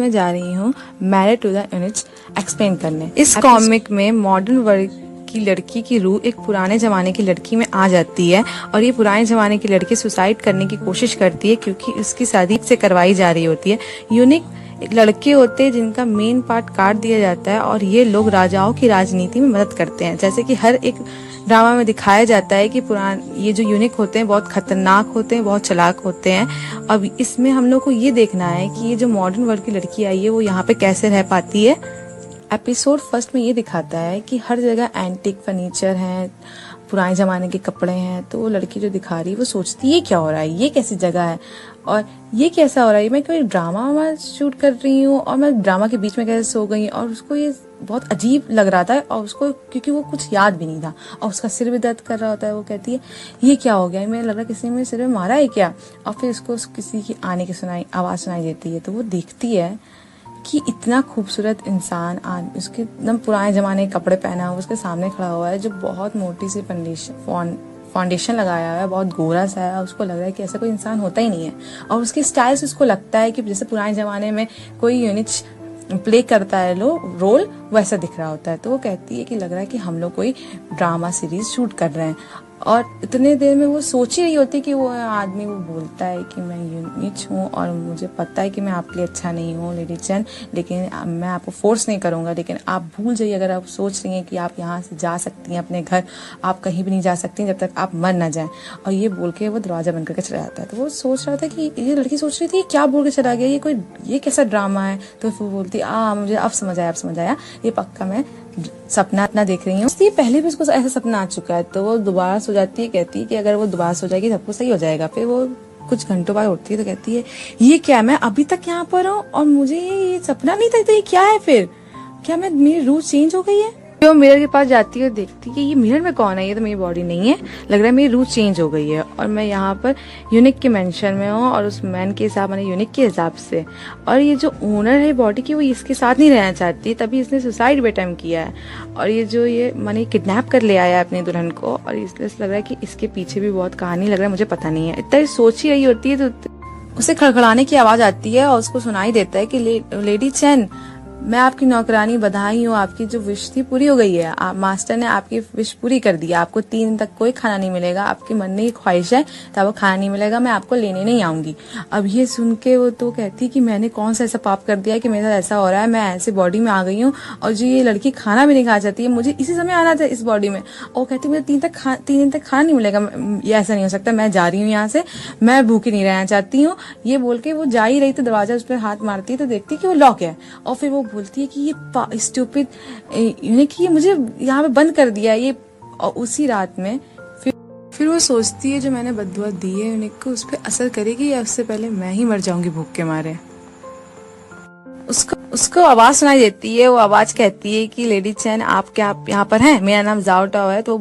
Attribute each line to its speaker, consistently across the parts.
Speaker 1: मैं जा रही हूँ married to the units explain करने। इस कॉमिक में मॉडर्न वर्ल्ड की लड़की की रूह एक पुराने जमाने की लड़की में आ जाती है और ये पुराने जमाने की लड़की सुसाइड करने की कोशिश करती है क्योंकि उसकी शादी से करवाई जा रही होती है। यूनिक लड़के होते हैं जिनका मेन पार्ट काट दिया जाता है और ये लोग राजाओं की राजनीति में मदद करते हैं। जैसे कि हर एक ड्रामा में दिखाया जाता है कि ये जो यूनिक होते हैं बहुत खतरनाक होते हैं, बहुत चालाक होते हैं। अब इसमें हम लोग को ये देखना है कि ये जो मॉडर्न वर्ल्ड की लड़की आई है वो यहाँ पे कैसे रह पाती है। एपिसोड फर्स्ट में ये दिखाता है कि हर जगह एंटीक फर्नीचर है, पुराने जमाने के कपड़े हैं। तो वो लड़की जो दिखा रही है वो सोचती है क्या हो रहा है, ये कैसी जगह है और ये कैसा हो रहा है, मैं कोई ड्रामा शूट कर रही हूँ और मैं ड्रामा के बीच में कैसे सो गई। और उसको ये बहुत अजीब लग रहा था और उसको क्योंकि वो कुछ याद भी नहीं था और उसका सिर भी दर्द कर रहा होता है। वो कहती है ये क्या हो गया, मुझे लग रहा किसी ने सिर में मारा है क्या। और फिर उसको किसी की आने की आवाज सुनाई देती है। तो वो देखती है कि इतना खूबसूरत इंसान उसके एकदम पुराने जमाने के कपड़े पहना हुआ उसके सामने खड़ा हुआ है, जो बहुत मोटी सी फाउंडेशन लगाया हुआ है, बहुत गोरा सा है। उसको लग रहा है कि ऐसा कोई इंसान होता ही नहीं है और उसके स्टाइल से उसको लगता है कि जैसे पुराने जमाने में कोई यूनिट प्ले करता है रोल वैसा दिख रहा होता है। तो वो कहती है कि लग रहा है कि हम लोग कोई ड्रामा सीरीज शूट कर रहे हैं। और इतने देर में वो सोच ही रही होती कि वो आदमी वो बोलता है कि मैं यूनिट हूँ और मुझे पता है कि मैं आपके लिए अच्छा नहीं हूँ लेडी चैन, लेकिन मैं आपको फोर्स नहीं करूंगा। लेकिन आप भूल जाइए, अगर आप सोच रही हैं कि आप यहाँ से जा सकती हैं अपने घर, आप कहीं भी नहीं जा सकती जब तक आप मर ना जाए। और ये बोल के वो दरवाजा बंद करके चला जाता है। तो वो सोच रहा था कि ये लड़की सोच रही थी क्या बोल के चला गया, ये कैसा ड्रामा है। तो वो बोलती मुझे अब समझ आया, ये पक्का मैं सपना अपना देख रही हूँ। पहले भी उसको ऐसा सपना आ चुका है। तो वो दोबारा सो जाती है, कहती है कि अगर वो दोबारा सो जाएगी सब कुछ सही हो जाएगा। फिर वो कुछ घंटों बाद उठती है तो कहती है ये क्या, मैं अभी तक यहाँ पर हूँ और मुझे ये सपना नहीं था। तो ये क्या है, फिर क्या मेरी रूह चेंज हो गई है। तो मिरर के पास जाती है और देखती है कि ये मिरर में कौन है, ये तो मेरी बॉडी नहीं है, लग रहा है मेरी रूह चेंज हो गई है और मैं यहाँ पर यूनिक के मेंशन में हूँ और उस मैन के हिसाब मैंने यूनिक के हिसाब से। और ये जो ओनर है बॉडी की वो इसके साथ नहीं रहना चाहती, तभी इसने सुसाइड भी अटेम्प्ट किया है। और ये मैंने किडनैप कर ले आया अपनी दुल्हन को और इसलिए लग रहा है कि इसके पीछे भी बहुत कहानी लग रहा है, मुझे पता नहीं है। इतना सोच ही रही होती है तो उसे खड़खड़ाने की आवाज आती है और उसको सुनाई देता है कि लेडी चैन, मैं आपकी नौकरानी, बधाई हूँ, आपकी जो विश थी पूरी हो गई है। मास्टर ने आपकी विश पूरी कर दी। आपको 3 दिन तक कोई खाना नहीं मिलेगा। आपकी मन की ख्वाहिश है तो आपको खाना नहीं मिलेगा, मैं आपको लेने नहीं आऊंगी। अब ये सुन के वो तो कहती कि मैंने कौन सा ऐसा पाप कर दिया कि मेरे साथ ऐसा हो रहा है, मैं ऐसे बॉडी में आ गई हूँ और जो ये लड़की खाना भी नहीं खा चाहती है, मुझे इसी समय आना था इस बॉडी में। और कहती मुझे 3 दिन तक खाना नहीं मिलेगा, ये ऐसा नहीं हो सकता, मैं जा रही हूँ यहाँ से, मैं भूखी नहीं रहना चाहती हूँ। ये बोल के वो जा ही रही तो दरवाजा उस पर हाथ मारती है तो देखती है कि वो लॉक है। और फिर वो बोलती है कि ये स्टूपिड यूनिक, ये मुझे यहाँ पे बंद कर दिया ये। और उसी रात में फिर वो सोचती है जो मैंने बद्दुआ दी है यूनिक को उस पर असर करेगी या उससे पहले मैं ही मर जाऊंगी भूख के मारे। उसको आवाज सुनाई देती है। वो आवाज कहती है कि लेडी चैन आप क्या आप यहाँ पर हैं, मेरा नाम जाओ टाओ है, तो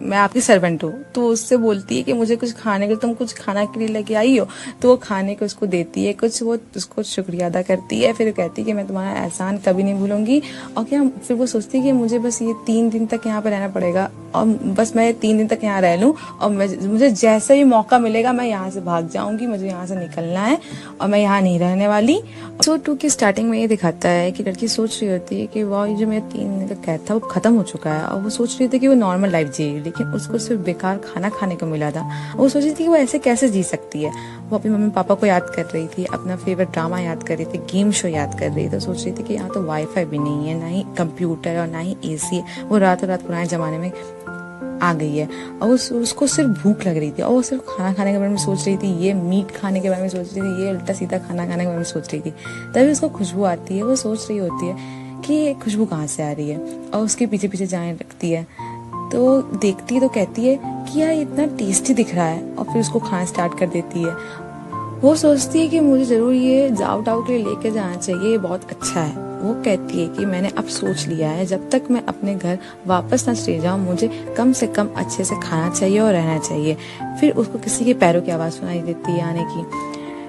Speaker 1: मैं आपकी सर्वेंट हूँ। तो उससे बोलती है कि मुझे कुछ खाने के, तुम कुछ खाना के लिए लेके आई हो। तो वो खाने को उसको देती है, कुछ वो उसको शुक्रिया अदा करती है। फिर कहती है कि मैं तुम्हारा एहसान कभी नहीं भूलूंगी। और क्या फिर वो सोचती है कि मुझे बस ये 3 दिन तक यहाँ पर रहना पड़ेगा और बस मैं 3 दिन तक यहाँ रह लूँ और मुझे जैसे भी मौका मिलेगा मैं यहाँ से भाग जाऊंगी, मुझे यहाँ से निकलना है और मैं यहाँ नहीं रहने वाली। एपिसोड 2 की स्टार्टिंग में ये दिखाता है कि लड़की सोच रही होती है कि वाह ये जो मेरा 3 दिन का कैद था वो खत्म हो चुका है। और वो सोच रही थी कि वो नॉर्मल लाइफ जिएगी, लेकिन उसको सिर्फ बेकार खाना खाने को मिला था। वो सोच रही थी कि वो ऐसे कैसे जी सकती है। वो अपनी मम्मी पापा को याद कर रही थी, अपना फेवरेट ड्रामा याद कर रही थी, गेम शो याद कर रही थी। तो सोच रही थी कि यहाँ तो वाईफाई भी नहीं है, ना ही कंप्यूटर और ना ही AC है। वो रातों रात पुराने जमाने में आ गई है और उसको सिर्फ भूख लग रही थी और वो सिर्फ खाना खाने के बारे में सोच रही थी, ये मीट खाने के बारे में सोच रही थी, ये उल्टा सीधा खाना खाने के बारे में सोच रही थी। तभी उसको खुशबू आती है। वो सोच रही होती है कि ये खुशबू कहाँ से आ रही है और उसके पीछे पीछे जाने लगती है। तो देखती है तो कहती है कि यार इतना टेस्टी दिख रहा है और फिर उसको खाना स्टार्ट कर देती है। वो सोचती है कि मुझे जरूर ये जाओ टाओ के लिए लेके जाना चाहिए, ये बहुत अच्छा है। वो कहती है कि मैंने अब सोच लिया है जब तक मैं अपने घर वापस ना चले जाऊं मुझे कम से कम अच्छे से खाना चाहिए और रहना चाहिए। फिर उसको किसी के पैरों की आवाज सुनाई देती है आने की।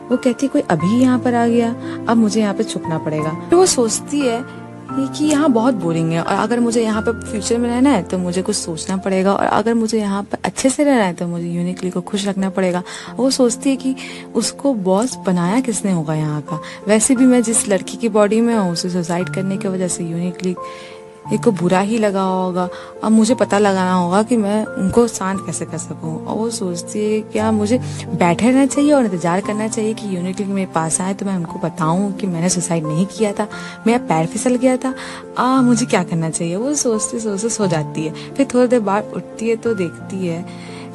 Speaker 1: वो कहती है कोई अभी यहाँ पर आ गया, अब मुझे यहाँ पे छुपना पड़ेगा। तो वो सोचती है ये कि यहाँ बहुत बोरिंग है और अगर मुझे यहाँ पर फ्यूचर में रहना है तो मुझे कुछ सोचना पड़ेगा, और अगर मुझे यहाँ पर अच्छे से रहना है तो मुझे यूनिकली को खुश रखना पड़ेगा। वो सोचती है कि उसको बॉस बनाया किसने होगा यहाँ का। वैसे भी मैं जिस लड़की की बॉडी में हूँ उसे सुसाइड करने की वजह से यूनिकली एक को बुरा ही लगा होगा। अब मुझे पता लगाना होगा कि मैं उनको शांत कैसे कर सकूं। और वो सोचती है क्या मुझे बैठे रहना चाहिए और इंतजार करना चाहिए कि यूनिकली मेरे पास आए तो मैं उनको बताऊं कि मैंने सुसाइड नहीं किया था, मेरा पैर फिसल गया था। मुझे क्या करना चाहिए। वो सोचते सोचते सो जाती है। फिर थोड़ी देर बाद उठती है तो देखती है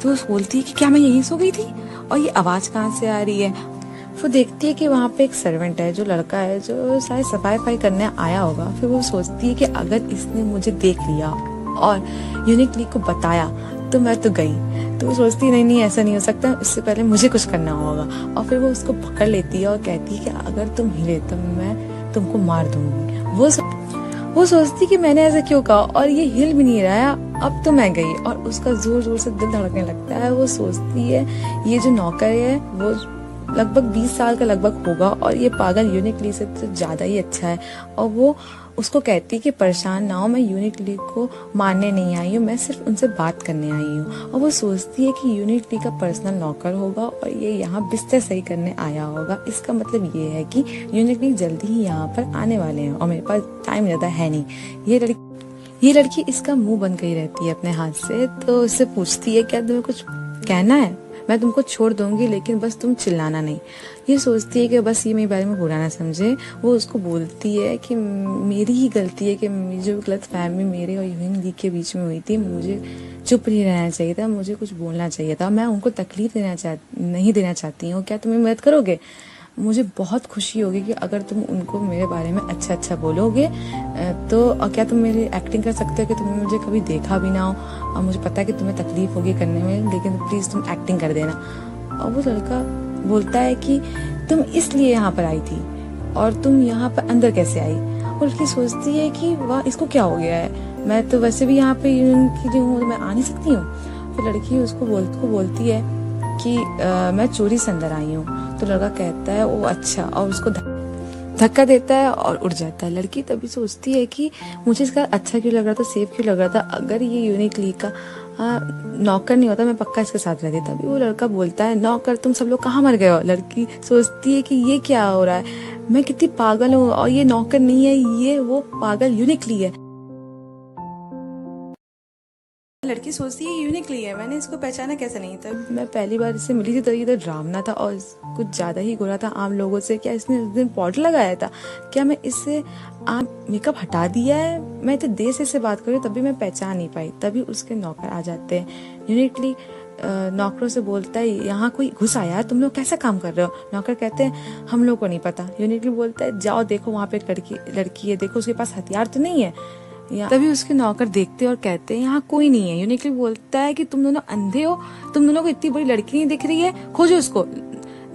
Speaker 1: तो वो बोलती है कि क्या मैं यहीं सो गई थी और ये आवाज कहाँ से आ रही है। वो देखती है कि वहाँ पे एक सर्वेंट है जो लड़का है जो शायद सफाई करने आया होगा। फिर वो सोचती है कि अगर इसने मुझे देख लिया और यूनिकली को बताया तो मैं तो गई। तो वो सोचती है नहीं ऐसा नहीं हो सकता, इससे पहले मुझे कुछ करना होगा। और फिर वो उसको पकड़ लेती है और कहती है कि अगर तुम हिले तो मैं तुमको मार दूंगी। वो सोचती कि मैंने ऐसा क्यों कहा और ये हिल भी नहीं रहा है, अब तो मैं गई। और उसका जोर जोर से दिल धड़कने लगता है। वो सोचती है ये जो नौकर है वो लगभग 20 साल का लगभग होगा और ये पागल यूनिकली से तो ज्यादा ही अच्छा है। और वो उसको कहती है कि परेशान ना हो, मैं यूनिकली को मारने नहीं आई हूँ, मैं सिर्फ उनसे बात करने आई हूँ। और वो सोचती है कि यूनिकली का पर्सनल नौकर होगा और ये यहाँ बिस्तर सही करने आया होगा। इसका मतलब ये है कि यूनिकली जल्दी ही यहाँ पर आने वाले हैं और मेरे पास टाइम ज्यादा है नहीं। ये लड़की इसका मुंह बंद कर रहती है अपने हाथ से। तो उससे पूछती है क्या तुम्हें कुछ कहना है, मैं तुमको छोड़ दूंगी लेकिन बस तुम चिल्लाना नहीं। ये सोचती है कि बस ये मेरे बारे में बुरा ना समझे। वो उसको बोलती है कि मेरी ही गलती है कि जो गलतफहमी मेरे और यूनिकली के बीच में हुई थी, मुझे चुप नहीं रहना चाहिए था, मुझे कुछ बोलना चाहिए था। मैं उनको तकलीफ नहीं देना चाहती हूँ। क्या तुम्हें मदद करोगे? मुझे बहुत खुशी होगी कि अगर तुम उनको मेरे बारे में अच्छा बोलोगे। तो क्या तुम मेरी एक्टिंग कर सकते हो कि तुमने मुझे कभी देखा भी ना हो और मुझे पता है कि तुम्हें तकलीफ होगी करने में, लेकिन प्लीज तुम एक्टिंग कर देना। और वो लड़का बोलता है कि तुम इसलिए यहाँ पर आई थी और तुम यहाँ पर अंदर कैसे आई। और लड़की सोचती है कि वाह इसको क्या हो गया है, मैं तो वैसे भी यहाँ पे यूनिकली हूँ तो मैं आ नहीं सकती हूँ। फिर लड़की उसको बोलती है कि मैं चोरी से अंदर आई हूँ। तो लड़का कहता है वो अच्छा, और उसको धक्का देता है और उड़ जाता है। लड़की तभी सोचती है कि मुझे इसका अच्छा क्यों लग रहा था, सेफ क्यों लग रहा था। अगर ये यूनिकली का नौकर नहीं होता मैं पक्का इसके साथ रहती। तभी वो लड़का बोलता है नौकर तुम सब लोग कहाँ मर गए हो। लड़की सोचती है कि ये क्या हो रहा है, मैं कितनी पागल हूँ और ये नौकर नहीं है, ये वो पागल यूनिकली है। लड़की सोचती है यूनिकली है, मैंने इसको पहचाना कैसे नहीं था। मैं पहली बार इससे मिली थी तो ये तो ड्रामना था और कुछ ज्यादा ही गोरा था आम लोगों से। क्या इसने उस दिन पाउडर लगाया था, क्या मैं इससे मेकअप हटा दिया है। मैं इतने देर से इससे बात कर रही हूँ तभी मैं पहचान नहीं पाई। तभी उसके नौकर आ जाते हैं। यूनिकली नौकरों से बोलता है यहाँ कोई घुस आया है, तुम लोग कैसा काम कर रहे हो। नौकर कहते हैं हम लोग को नहीं पता। यूनिकली बोलता है जाओ देखो वहाँ पे एक लड़की है, देखो उसके पास हथियार तो नहीं है। तभी उसके नौकर देखते और कहते हैं यहाँ कोई नहीं है। यूनिकली बोलता है कि तुम दोनों अंधे हो, तुम दोनों को इतनी बड़ी लड़की नहीं दिख रही है, खोजो उसको।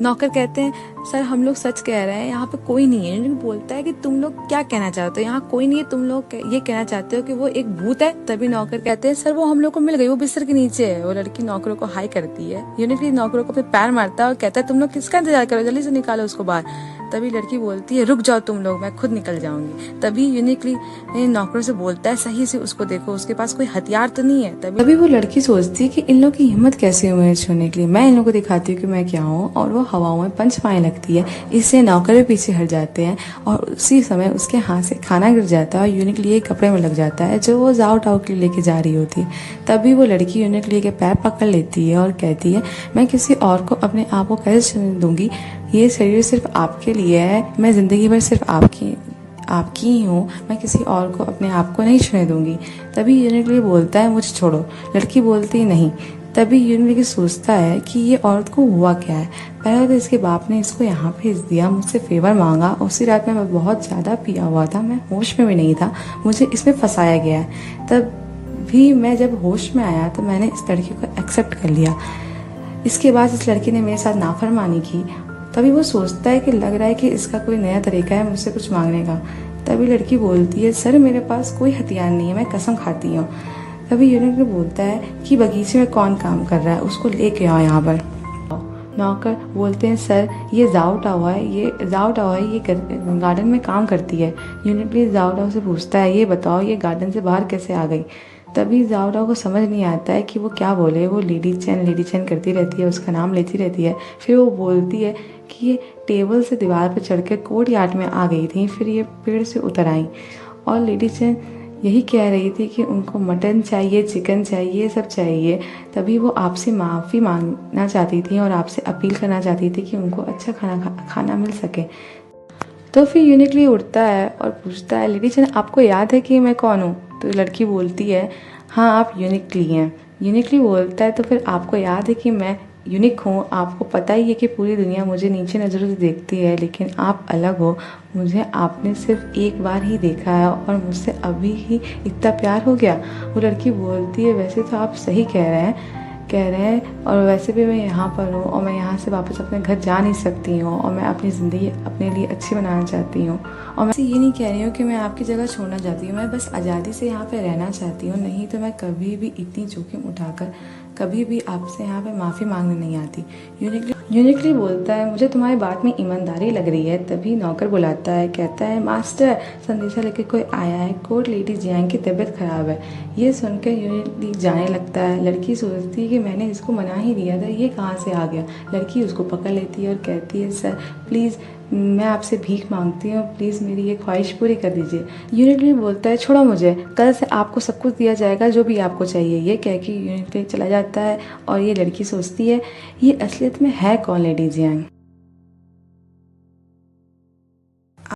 Speaker 1: नौकर कहते हैं सर हम लोग सच कह रहे हैं, यहाँ पे कोई नहीं है। यूनिकली बोलता है कि तुम लोग क्या कहना चाहते हो, यहाँ कोई नहीं है, तुम लोग ये कहना चाहते हो कि वो एक भूत है। तभी नौकर कहते हैं सर वो हम लोग को मिल गई, वो बिस्तर के नीचे है। वो लड़की नौकरों को हाई करती है। यूनिकली नौकरों को अपने पैर मारता है और कहता है तुम लोग किसका इंतजार करो, जल्दी से निकालो उसको बाहर। तभी लड़की बोलती है रुक जाओ तुम लोग, मैं खुद निकल जाऊंगी। तभी यूनिकली नौकरों से बोलता है सही से उसको देखो, उसके पास कोई हथियार तो नहीं है। तभी वो लड़की सोचती है कि इन लोगों की हिम्मत कैसे हुई है छूने के लिए, मैं इन लोगों को दिखाती हूँ कि मैं क्या हूँ। और वो हवाओं में पंच मारने लगती है। इससे नौकर भी पीछे हट जाते हैं और उसी समय उसके हाथ से खाना गिर जाता है और यूनिकली एक कपड़े में लग जाता है जो वो जाओ टाओ के लिए लेके जा रही होती है। तभी वो लड़की यूनिकली के पैर पकड़ लेती है और कहती है मैं किसी और को अपने आप को कैसे छूने दूंगी, ये शरीर सिर्फ आपके लिए है, मैं जिंदगी भर सिर्फ आपकी ही हूँ, मैं किसी और को अपने आप को नहीं छूने दूंगी। तभी यूनिकली बोलता है मुझे छोड़ो। लड़की बोलती नहीं। तभी यूनिकली सोचता है कि ये औरत को हुआ क्या है। पहले तो इसके बाप ने इसको यहाँ भेज दिया, मुझसे फेवर मांगा। उसी रात में मैं बहुत ज्यादा पिया हुआ था, मैं होश में भी नहीं था, मुझे इसमें फंसाया गया है। तब भी मैं जब होश में आया तो मैंने इस लड़की को एक्सेप्ट कर लिया। इसके बाद इस लड़की ने मेरे साथ नाफरमानी की। तभी वो सोचता है कि लग रहा है कि इसका कोई नया तरीका है मुझसे कुछ मांगने का। तभी लड़की बोलती है सर मेरे पास कोई हथियार नहीं है, मैं कसम खाती हूँ। तभी यूनिकली बोलता है कि बगीचे में कौन काम कर रहा है, उसको लेके आओ यहाँ पर। नौकर बोलते हैं सर ये जाओ टाओ है, ये गार्डन में काम करती है। यूनिकली जाओ टाओ से पूछता है ये बताओ ये गार्डन से बाहर कैसे आ गई। तभी जाओ टाओ को समझ नहीं आता है कि वो क्या बोले। वो लेडी चैन करती रहती है, उसका नाम लेती रहती है। फिर वो बोलती है कि ये टेबल से दीवार पर चढ़ कर कोर्ट यार्ड में आ गई थी, फिर ये पेड़ से उतर आई और लेडी चैन यही कह रही थी कि उनको मटन चाहिए, चिकन चाहिए, सब चाहिए। तभी वो आपसे माफ़ी मांगना चाहती थी और आपसे अपील करना चाहती थी कि उनको अच्छा खाना मिल सके। तो फिर यूनिकली उठता है और पूछता है लेडी चैन आपको याद है कि मैं कौन हूँ? तो लड़की बोलती है हाँ आप यूनिकली हैं। यूनिकली बोलता है तो फिर आपको याद है कि मैं यूनिक हूँ, आपको पता ही है कि पूरी दुनिया मुझे नीचे नज़रों से देखती है, लेकिन आप अलग हो। मुझे आपने सिर्फ एक बार ही देखा है और मुझसे अभी ही इतना प्यार हो गया। वो लड़की बोलती है वैसे तो आप सही कह रहे हैं और वैसे भी मैं यहाँ पर हूँ और मैं यहाँ से वापस अपने घर जा नहीं सकती हूँ और मैं अपनी ज़िंदगी अपने लिए अच्छी बनाना चाहती हूँ। और मैं ये नहीं कह रही हूँ कि मैं आपकी जगह छोड़ना चाहती हूँ, मैं बस आज़ादी से यहाँ पे रहना चाहती हूँ। नहीं तो मैं कभी भी इतनी जोखिम उठाकर कभी भी आपसे यहाँ पे माफ़ी मांगने नहीं आती। यूनिकली बोलता है मुझे तुम्हारी बात में ईमानदारी लग रही है। तभी नौकर बुलाता है, कहता है मास्टर संदेशा लेके कोई आया है, कोर्ट लेडी जियांग की तबीयत खराब है। ये सुनकर यूनिकली जाने लगता है। लड़की सोचती है कि मैंने इसको मना ही दिया था, ये कहाँ से आ गया। लड़की उसको पकड़ लेती है और कहती है सर प्लीज़ मैं आपसे भीख मांगती हूँ, प्लीज़ मेरी ये ख्वाहिश पूरी कर दीजिए। यूनिकली बोलता है छोड़ो मुझे, कल से आपको सब कुछ दिया जाएगा जो भी आपको चाहिए। ये कह के यूनिकली चला जाता है और ये लड़की सोचती है ये असलियत में है कौन लेडी जियांग।